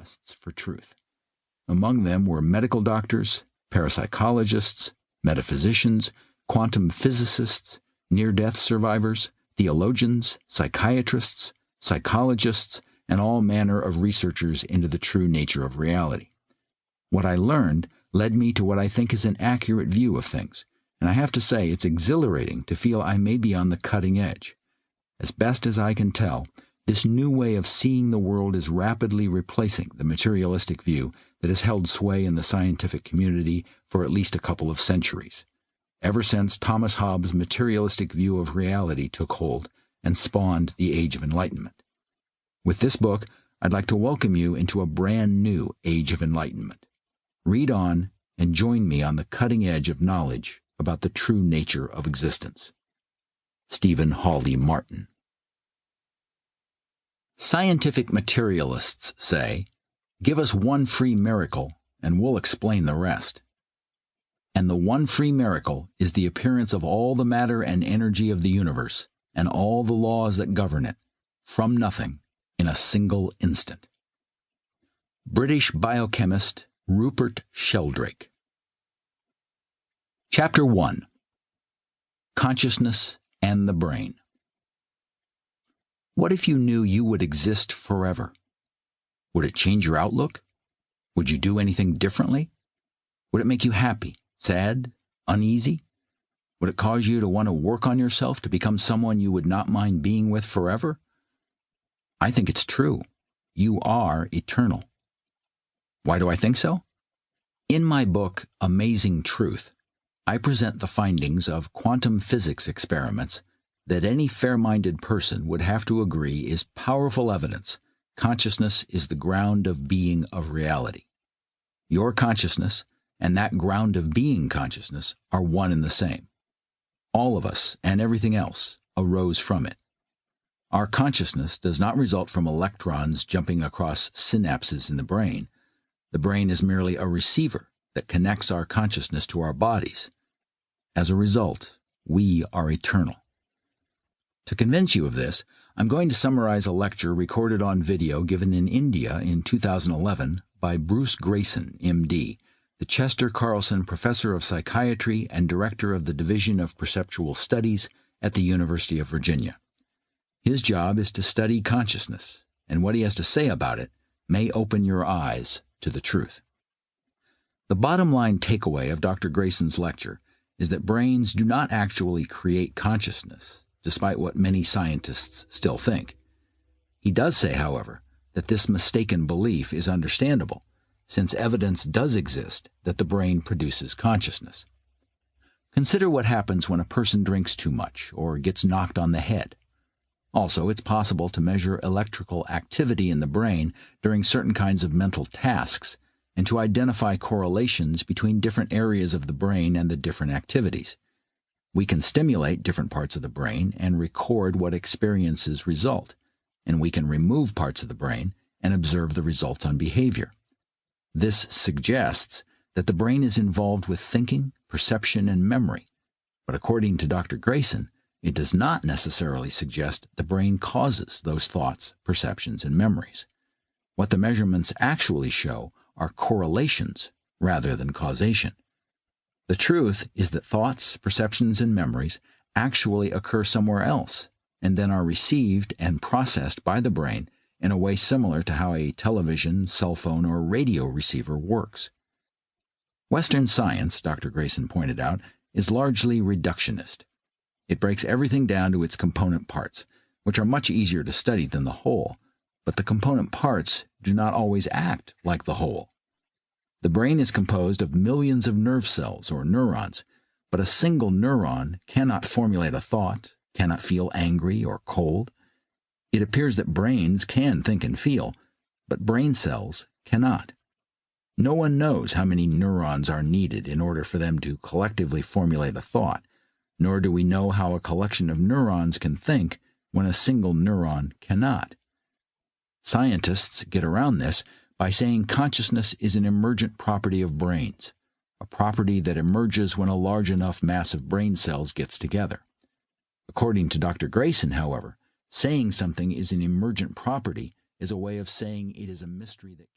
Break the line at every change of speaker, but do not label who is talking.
quests for truth. Among them were medical doctors, parapsychologists, metaphysicians, quantum physicists, near-death survivors, theologians, psychiatrists, psychologists, and all manner of researchers into the true nature of reality. What I learned led me to what I think is an accurate view of things, and I have to say it's exhilarating to feel I may be on the cutting edge. As best as I can tell, this new way of seeing the world is rapidly replacing the materialistic view that has held sway in the scientific community for at least a couple of centuries, ever since Thomas Hobbes' materialistic view of reality took hold and spawned the Age of Enlightenment. With this book, I'd like to welcome you into a brand new Age of Enlightenment. Read on and join me on the cutting edge of knowledge about the true nature of existence. Stephen Hawley Martin. Scientific materialists say, "Give us one free miracle and we'll explain the rest." And the one free miracle is the appearance of all the matter and energy of the universe and all the laws that govern it, from nothing, in a single instant. British biochemist Rupert Sheldrake. Chapter 1. Consciousness and the Brain. What if you knew you would exist forever? Would it change your outlook? Would you do anything differently? Would it make you happy, sad, uneasy? Would it cause you to want to work on yourself to become someone you would not mind being with forever? I think it's true. You are eternal. Why do I think so? In my book, Amazing Truth, I present the findings of quantum physics experiments that any fair-minded person would have to agree is powerful evidence consciousness is the ground of being of reality. Your consciousness and that ground of being consciousness are one and the same. All of us and everything else arose from it. Our consciousness does not result from electrons jumping across synapses in the brain. The brain is merely a receiver that connects our consciousness to our bodies. As a result, we are eternal. To convince you of this, I'm going to summarize a lecture recorded on video given in India in 2011 by Bruce Grayson, MD, the Chester Carlson Professor of Psychiatry and Director of the Division of Perceptual Studies at the University of Virginia. His job is to study consciousness, and what he has to say about it may open your eyes to the truth. The bottom line takeaway of Dr. Grayson's lecture is that brains do not actually create consciousness, despite what many scientists still think. He does say, however, that this mistaken belief is understandable, since evidence does exist that the brain produces consciousness. Consider what happens when a person drinks too much or gets knocked on the head. Also, it's possible to measure electrical activity in the brain during certain kinds of mental tasks and to identify correlations between different areas of the brain and the different activities. We can stimulate different parts of the brain and record what experiences result, and we can remove parts of the brain and observe the results on behavior. This suggests that the brain is involved with thinking, perception, and memory, but according to Dr. Grayson, it does not necessarily suggest the brain causes those thoughts, perceptions, and memories. What the measurements actually show are correlations rather than causation. The truth is that thoughts, perceptions, and memories actually occur somewhere else and then are received and processed by the brain in a way similar to how a television, cell phone, or radio receiver works. Western science, Dr. Grayson pointed out, is largely reductionist. It breaks everything down to its component parts, which are much easier to study than the whole, but the component parts do not always act like the whole. The brain is composed of millions of nerve cells or neurons, but a single neuron cannot formulate a thought, cannot feel angry or cold. It appears that brains can think and feel, but brain cells cannot. No one knows how many neurons are needed in order for them to collectively formulate a thought, nor do we know how a collection of neurons can think when a single neuron cannot. Scientists get around this by saying consciousness is an emergent property of brains, a property that emerges when a large enough mass of brain cells gets together. According to Dr. Grayson, however, saying something is an emergent property is a way of saying it is a mystery that